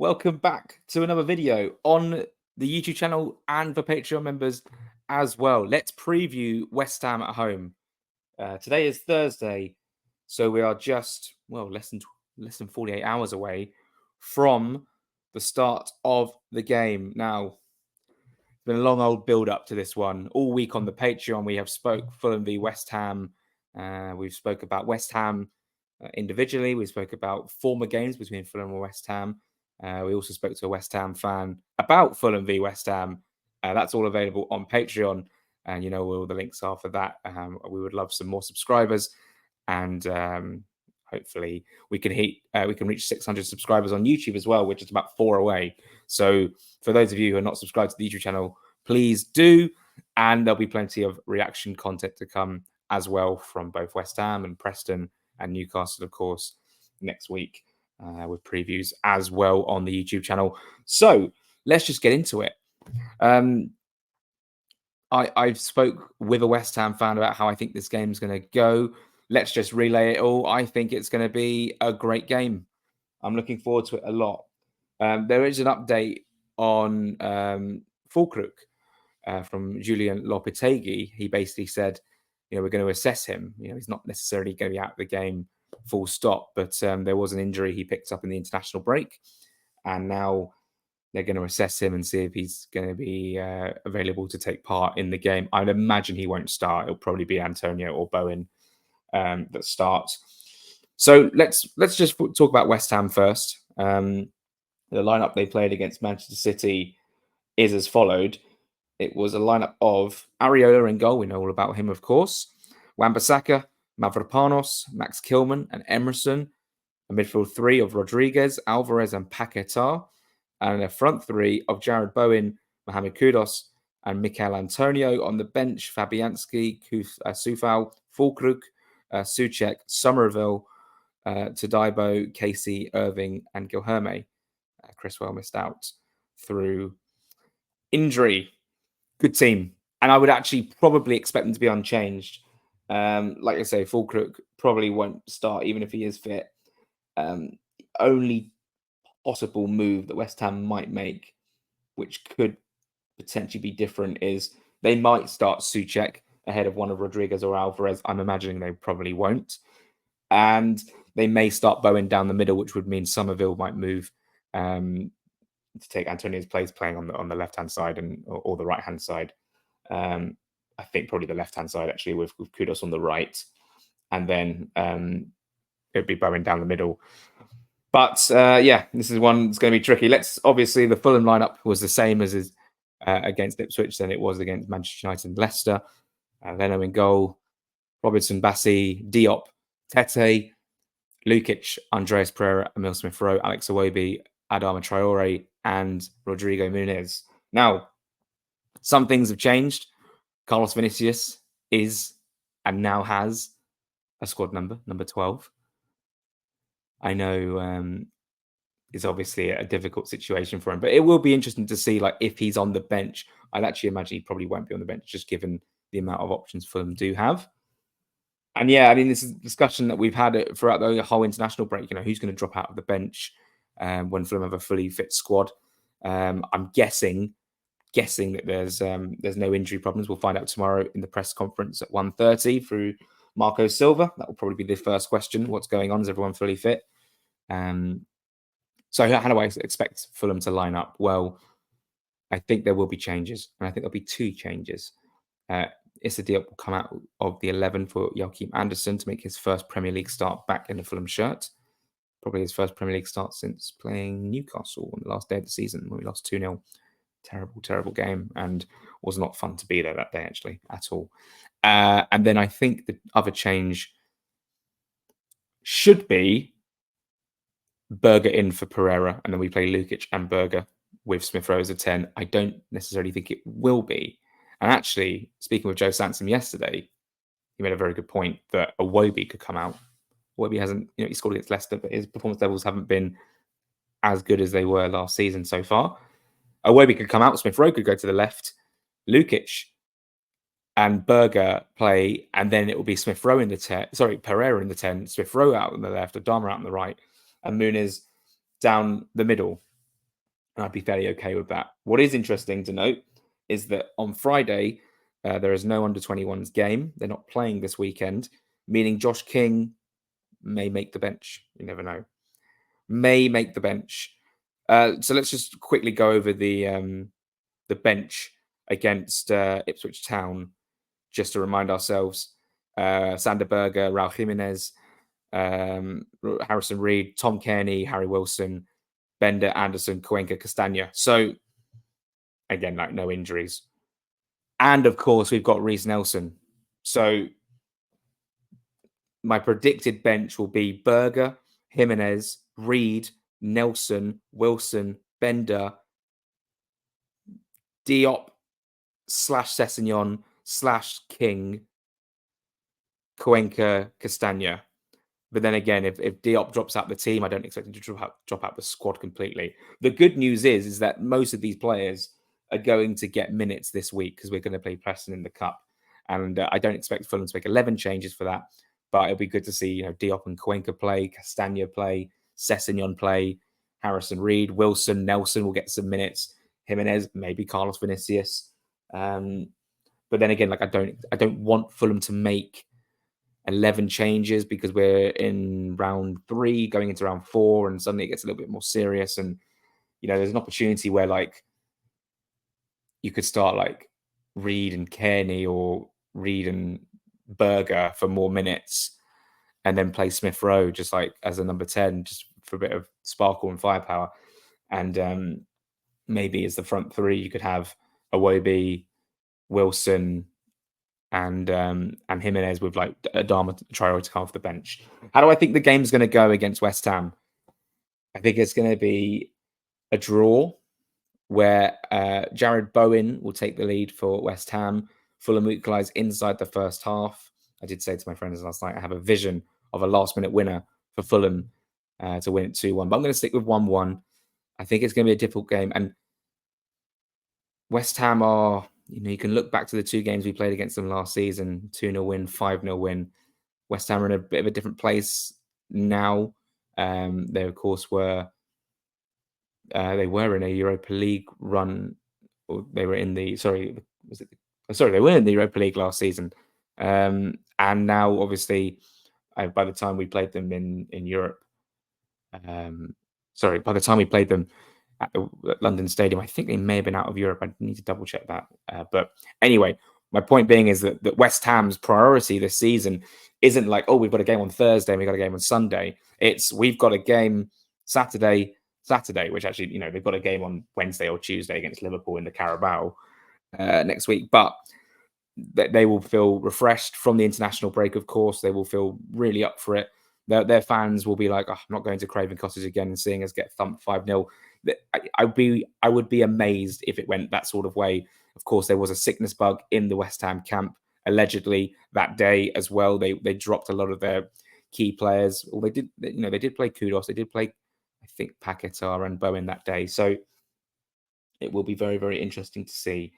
welcome back to another video on the YouTube channel and for Patreon members as well. Let's preview West Ham at home. Today is Thursday, so we are just less than 48 hours away from the start of the game. Now, it's been a long old build up to this one. All week on the Patreon, we have spoke Fulham v West Ham. We've spoke about West Ham individually. We spoke about former games between Fulham and West Ham. We also spoke to a West Ham fan about Fulham v West Ham. That's all available on Patreon, and you know where all the links are for that. We would love some more subscribers, and hopefully we can reach 600 subscribers on YouTube as well. We're just about 4 away. So for those of you who are not subscribed to the YouTube channel, please do, and there'll be plenty of reaction content to come as well from both West Ham and Preston and Newcastle, of course, next week with previews as well on the YouTube channel. So let's just get into it. I spoke with a West Ham fan about how I think this game's going to go. Let's just relay it all. I think it's going to be a great game. I'm looking forward to it a lot. There is an update on Fulkrug from Julian Lopetegui. He basically said, we're going to assess him. He's not necessarily going to be out of the game full stop, but there was an injury he picked up in the international break, and now they're going to assess him and see if he's going to be available to take part in the game. I'd imagine he won't start. It'll probably be Antonio or Bowen that starts. So let's just talk about West Ham first. The lineup they played against Manchester City is as followed. It was a lineup of Areola in goal. We know all about him, of course. Wan-Bissaka, Mavropanos, Max Kilman, and Emerson. A midfield three of Rodriguez, Alvarez, and Paquetá. And a front three of Jared Bowen, Mohamed Kudus, and Mikel Antonio. On the bench, Fabianski, Soufal, Fulkrug, Souček, Somerville, Todibo, Casey, Irving, and Guilherme. Criswell missed out through injury. Good team. And I would actually probably expect them to be unchanged. Like I say, Fulkrug probably won't start even if he is fit. Only possible move that West Ham might make, which could potentially be different, is they might start Souček ahead of one of Rodriguez or Alvarez. I'm imagining they probably won't. And they may start Bowen down the middle, which would mean Somerville might move to take Antonio's place, playing on the left-hand side or the right-hand side. I think probably the left-hand side, actually, with Kudus on the right. And then it'd be Bowen down the middle. But, this is one that's going to be tricky. Obviously, the Fulham lineup was the same as against Ipswich than it was against Manchester United and Leicester. Leno in goal, Robertson, Bassi, Diop, Tete, Lukic, Andreas Pereira, Emil Smith-Rowe, Alex Iwobi, Adama Traore, and Rodrigo Muniz. Now, some things have changed. Carlos Vinicius is and now has a squad number 12. I know it's obviously a difficult situation for him, but it will be interesting to see if he's on the bench. I'd actually imagine he probably won't be on the bench, just given the amount of options Fulham do have. And this is a discussion that we've had throughout the whole international break. Who's going to drop out of the bench when Fulham have a fully fit squad. I'm guessing that there's no injury problems. We'll find out tomorrow in the press conference at 1:30 through Marco Silva. That will probably be the first question. What's going on? Is everyone fully fit? So how do I expect Fulham to line up? Well, I think there will be changes, and I think there'll be 2 changes. Issa Diop will come out of the 11 for Joachim Andersen to make his first Premier League start back in the Fulham shirt. Probably his first Premier League start since playing Newcastle on the last day of the season when we lost 2-0. Terrible, terrible game, and was not fun to be there that day, actually, at all. And then I think the other change should be Berger in for Pereira, and then we play Lukic and Berger with Smith-Rowe as a 10. I don't necessarily think it will be. And actually, speaking with Joe Sansom yesterday, he made a very good point that Iwobi could come out. Iwobi hasn't, he scored against Leicester, but his performance levels haven't been as good as they were last season so far. Iwobi could come out, Smith-Rowe could go to the left, Lukic and Berger play, and then it will be Smith-Rowe in the 10. Sorry, Pereira in the 10, Smith-Rowe out on the left, Adama out on the right, and Muniz down the middle. and I'd be fairly okay with that. What is interesting to note is that on Friday, there is no under 21s game. They're not playing this weekend, meaning Josh King may make the bench. You never know. May make the bench. So let's just quickly go over the bench against Ipswich Town, just to remind ourselves. Sander Berger, Raul Jimenez, Harrison Reed, Tom Kearney, Harry Wilson, Bender, Anderson, Cuenca, Castagna. So again, like no injuries. And of course, we've got Reece Nelson. So my predicted bench will be Berger, Jimenez, Reed, Nelson, Wilson, Bender, Diop slash Sessegnon slash King, Cuenca, Castagna. But then again, if Diop drops out the team, I don't expect him to drop out the squad completely. The good news is that most of these players are going to get minutes this week because we're going to play Preston in the Cup. And I don't expect Fulham to make 11 changes for that. But it'll be good to see, Diop and Cuenca play, Castagna play, Sessegnon play, Harrison Reed, Wilson, Nelson will get some minutes, Jimenez, maybe Carlos Vinicius. But then again, like I don't want Fulham to make 11 changes because we're in round 3 going into round 4 and suddenly it gets a little bit more serious. And there's an opportunity where like you could start like Reed and Kearney or Reed and Berger for more minutes and then play Smith Rowe just like as a number 10 just for a bit of sparkle and firepower. And maybe as the front 3 you could have Iwobi, Wilson, and Jimenez with like Adama Traore to come off the bench. How do I think the game's going to go against West Ham? I think it's going to be a draw where Jared Bowen will take the lead for West Ham. Fulham equalise inside the first half. I did say to my friends last night, I have a vision of a last-minute winner for Fulham to win it 2-1. But I'm going to stick with 1-1. I think it's going to be a difficult game. And West Ham are, you can look back to the 2 games we played against them last season, 2-0 win, 5-0 win. West Ham are in a bit of a different place now. They, of course, were they were in a Europa League run. Or they were in the, they were in the Europa League last season. And now, obviously, by the time we played them in Europe, by the time we played them at the London Stadium, I think they may have been out of Europe. I need to double check that. But anyway, my point being is that West Ham's priority this season isn't like, we've got a game on Thursday and we've got a game on Sunday. It's we've got a game Saturday, which actually, they've got a game on Wednesday or Tuesday against Liverpool in the Carabao next week. But they will feel refreshed from the international break, of course. They will feel really up for it. Their fans will be like, I'm not going to Craven Cottage again and seeing us get thumped 5-0. I would be amazed if it went that sort of way. Of course, there was a sickness bug in the West Ham camp, allegedly, that day as well. They dropped a lot of their key players. Well, they did play Kudos. They did play, I think, Paquetá and Bowen that day. So it will be very, very interesting to see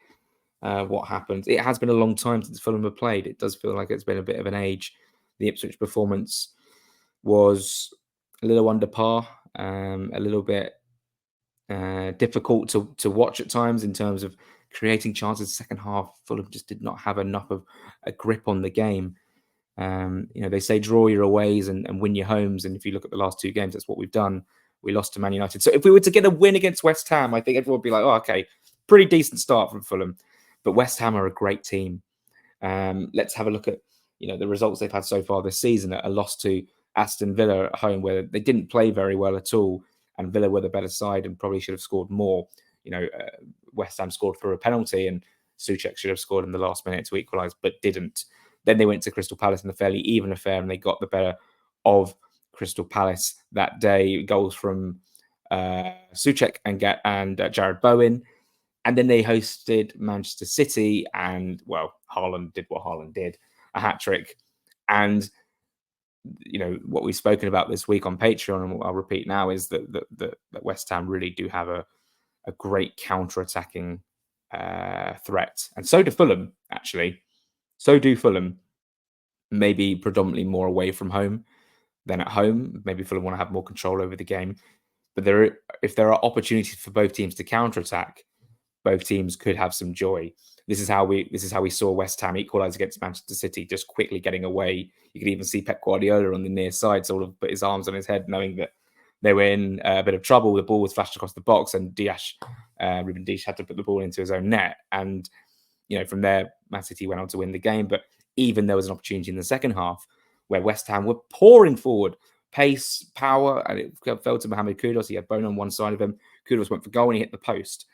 what happens. It has been a long time since Fulham have played. It does feel like it's been a bit of an age. The Ipswich performance was a little under par, a little bit difficult to watch at times in terms of creating chances. Second half, Fulham just did not have enough of a grip on the game. They say draw your aways and win your homes. And if you look at the last 2 games, that's what we've done. We lost to Man United. So if we were to get a win against West Ham, I think everyone would be like, okay, pretty decent start from Fulham. But West Ham are a great team. Let's have a look at the results they've had so far this season. A loss to Aston Villa at home where they didn't play very well at all, and Villa were the better side and probably should have scored more. West Ham scored for a penalty and Souček should have scored in the last minute to equalise, but didn't. Then they went to Crystal Palace in a fairly even affair and they got the better of Crystal Palace that day. Goals from Souček and Jared Bowen. And then they hosted Manchester City and, Haaland did what Haaland did, a hat-trick. And, what we've spoken about this week on Patreon, and what I'll repeat now, is that West Ham really do have a great counter-attacking threat. And so do Fulham, actually. So do Fulham. Maybe predominantly more away from home than at home. Maybe Fulham want to have more control over the game. But if there are opportunities for both teams to counter-attack, both teams could have some joy. This is how we saw West Ham equalise against Manchester City, just quickly getting away. You could even see Pep Guardiola on the near side sort of put his arms on his head, knowing that they were in a bit of trouble. The ball was flashed across the box, and Ruben Dias had to put the ball into his own net. And from there, Man City went on to win the game. But even there was an opportunity in the second half where West Ham were pouring forward, pace, power, and it fell to Mohamed Kudus. He had Bone on one side of him. Kudus went for goal and he hit the post.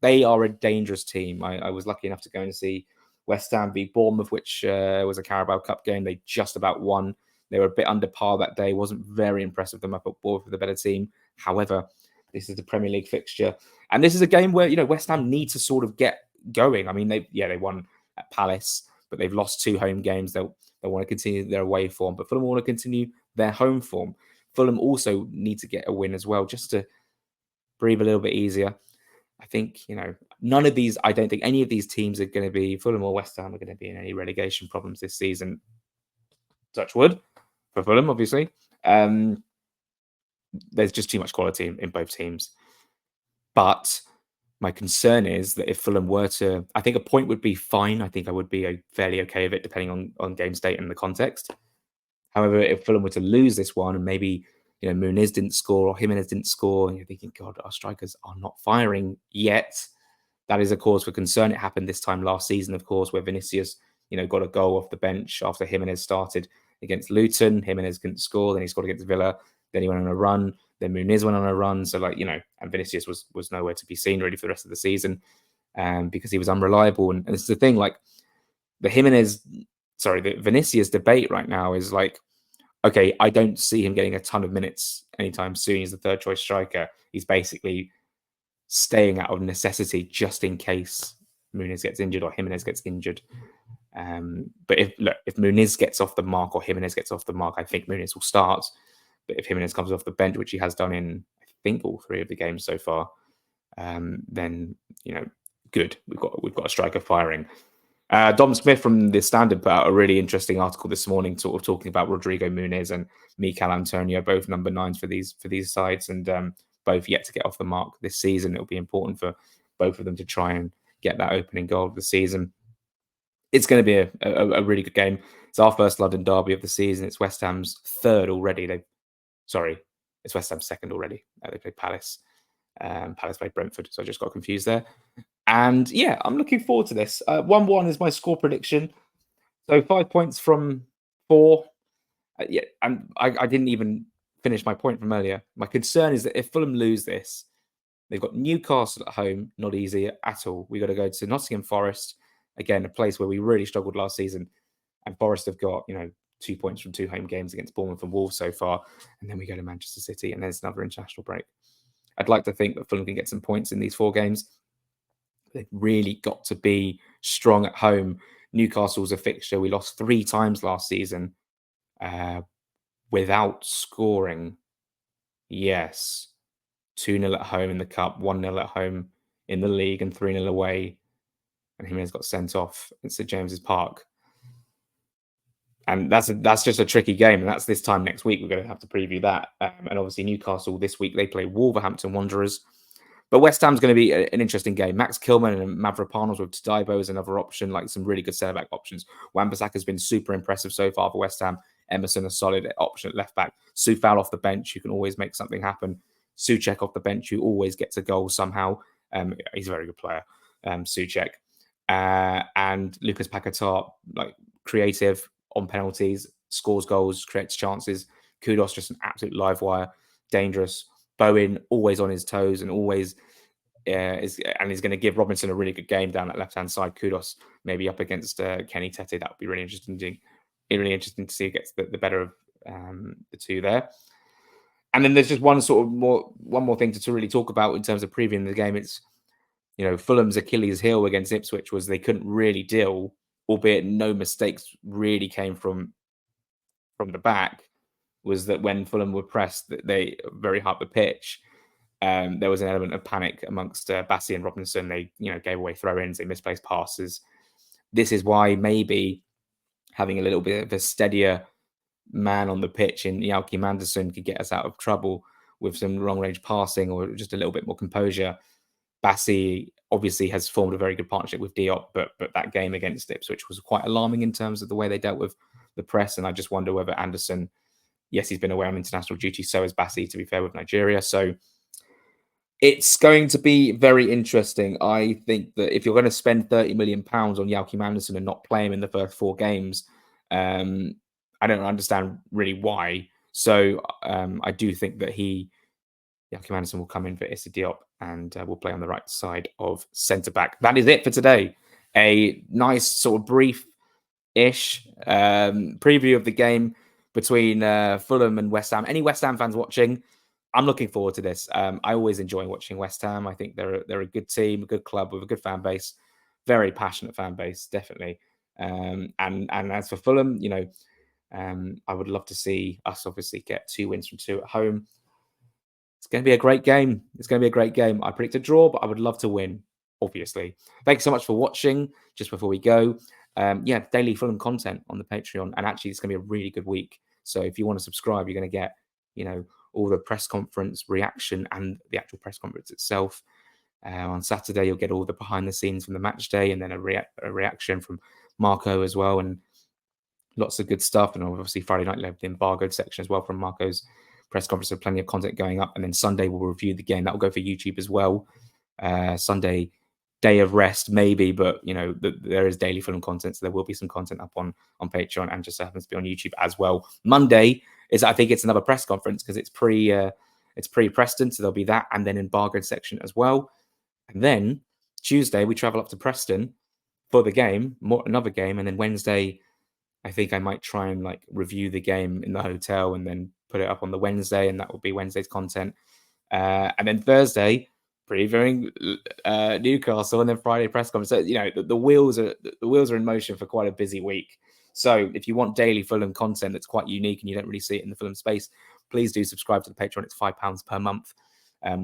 They are a dangerous team. I was lucky enough to go and see West Ham beat Bournemouth, which was a Carabao Cup game. They just about won. They were a bit under par that day. Wasn't very impressed with them. I thought Bournemouth were the better team. However, this is the Premier League fixture, and this is a game where West Ham need to sort of get going. I mean, they won at Palace, but they've lost 2 home games. They want to continue their away form, but Fulham want to continue their home form. Fulham also need to get a win as well, just to breathe a little bit easier. I think, none of these, I don't think any of these teams are going to be, Fulham or West Ham, are going to be in any relegation problems this season. Touch wood for Fulham, obviously. There's just too much quality in both teams. But my concern is that if Fulham were to, I think a point would be fine. I think I would be fairly okay with it, depending on game state and the context. However, if Fulham were to lose this one, and maybe Muniz didn't score or Jimenez didn't score, and you're thinking, God, our strikers are not firing yet. That is a cause for concern. It happened this time last season, of course, where Vinicius, got a goal off the bench after Jimenez started against Luton. Jimenez couldn't score, then he scored against Villa. Then he went on a run. Then Muniz went on a run. So, and Vinicius was nowhere to be seen really for the rest of the season, because he was unreliable. And this is the thing, the Vinicius debate right now is okay, I don't see him getting a ton of minutes anytime soon. He's the third choice striker. He's basically staying out of necessity just in case Muniz gets injured or Jimenez gets injured. But if Muniz gets off the mark or Jimenez gets off the mark, I think Muniz will start. But if Jimenez comes off the bench, which he has done in, I think, all 3 of the games so far, then good. We've got a striker firing. Dom Smith from The Standard put out a really interesting article this morning, sort of talking about Rodrigo Muniz and Mikel Antonio, both number 9s for these sides, and both yet to get off the mark this season. It'll be important for both of them to try and get that opening goal of the season. It's going to be a really good game. It's our first London derby of the season. It's West Ham's 3rd already. It's West Ham's 2nd already. They played Palace. Palace played Brentford, so I just got confused there. And yeah, I'm looking forward to this. 1-1 is my score prediction. So 5 points from 4. And I didn't even finish my point from earlier. My concern is that if Fulham lose this, they've got Newcastle at home, not easy at all. We've got to go to Nottingham Forest, again, a place where we really struggled last season. And Forest have got, 2 points from 2 home games against Bournemouth and Wolves so far. And then we go to Manchester City, and there's another international break. I'd like to think that Fulham can get some points in these 4 games. They've really got to be strong at home. Newcastle's a fixture. We lost 3 times last season without scoring. Yes. 2-0 at home in the Cup, 1-0 at home in the league, and 3-0 away. And Jimenez got sent off at St James's Park. And that's just a tricky game. And that's this time next week. We're going to have to preview that. And obviously Newcastle this week, they play Wolverhampton Wanderers. But West Ham's going to be an interesting game. Max Kilman and Mavropanos with Tadaibo is another option, some really good centre-back options. Wan-Bissaka's been super impressive so far for West Ham. Emerson, a solid option at left-back. Soufal off the bench, who can always make something happen. Souček off the bench, who always gets a goal somehow. He's a very good player, Souček. And Lucas Paquetá, creative on penalties, scores goals, creates chances. Kudus, just an absolute live wire, dangerous. Bowen always on his toes and always he's going to give Robinson a really good game down that left hand side. Kudus maybe up against Kenny Tete. That would be really interesting. Really interesting to see who gets the better of the 2 there. And then there's just one more thing to really talk about in terms of previewing the game. It's Fulham's Achilles heel against Ipswich was they couldn't really deal, albeit no mistakes really came from the back. Was that when Fulham were pressed, that they very hard the pitch, there was an element of panic amongst Bassey and Robinson. They gave away throw-ins, they misplaced passes. This is why maybe having a little bit of a steadier man on the pitch in Joachim Andersen could get us out of trouble. with some long range passing or just a little bit more composure. Bassi obviously has formed a very good partnership with Diop, but that game against Ipswich was quite alarming in terms of the way they dealt with the press. And I just wonder whether Anderson, yes, he's been away on international duty, so has Bassi, to be fair, with Nigeria. So it's going to be very interesting. I think that if you're going to spend £30 million on Joachim Anderson and not play him in the first 4 games, I don't understand really why. So I do think that Joachim Anderson will come in for Issa Diop and will play on the right side of centre-back. That is it for today. A nice sort of brief-ish preview of the game between Fulham and West Ham. Any West Ham fans watching, I'm looking forward to this. I always enjoy watching West Ham. I think they're a good team, a good club with a good fan base, very passionate fan base, definitely. And as for Fulham, I would love to see us obviously get 2 wins from 2 at home. It's going to be a great game. It's going to be a great game. I predict a draw, but I would love to win, obviously. Thanks so much for watching. Just before we go, daily Fulham content on the Patreon. And actually, it's going to be a really good week. So if you want to subscribe, you're going to get, all the press conference reaction and the actual press conference itself. On Saturday, you'll get all the behind the scenes from the match day and then a reaction from Marco as well. And lots of good stuff. And obviously, Friday night, you'll have the embargoed section as well from Marco's press conference, with plenty of content going up. And then Sunday we'll review the game. That will go for YouTube as well. Sunday, day of rest maybe, but there is daily Fulham content, so there will be some content up on Patreon, and just happens to be on YouTube as well. Monday is, I think, it's another press conference because it's pre Preston, so there'll be that, and then embargoed section as well. And then Tuesday we travel up to Preston for the game, another game, and then Wednesday I think I might try and review the game in the hotel and then put it up on the Wednesday, and that will be Wednesday's content. And then Thursday, previewing Newcastle, and then Friday press conference. So the wheels are in motion for quite a busy week. So if you want daily Fulham content that's quite unique and you don't really see it in the Fulham space, please do subscribe to the Patreon. It's £5 per month,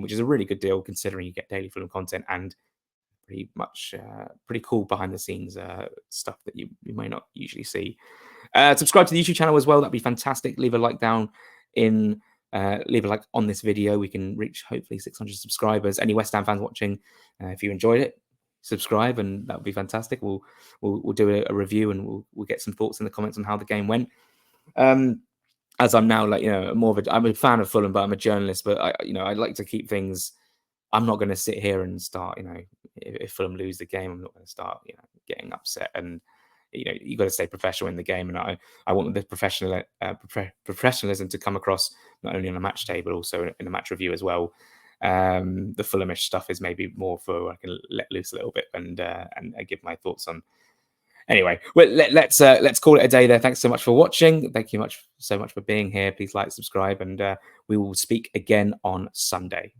which is a really good deal considering you get daily Fulham content and pretty cool behind the scenes stuff that you may not usually see. Subscribe to the YouTube channel as well. That'd be fantastic. Leave a like on this video. We can reach hopefully 600 subscribers. Any West Ham fans watching, if you enjoyed it, subscribe, and that would be fantastic. We'll do a review, and we'll get some thoughts in the comments on how the game went. As I'm now I'm a fan of Fulham, but I'm a journalist. But I like to keep things. I'm not going to sit here and start, if Fulham lose the game, I'm not going to start, getting upset. And, you got to stay professional in the game. And I want the professionalism to come across not only on a match day, but also in a match review as well. The Fulhamish stuff is maybe more for I can let loose a little bit and give my thoughts on. Anyway, well, let's call it a day there. Thanks so much for watching. Thank you so much for being here. Please like, subscribe, and we will speak again on Sunday.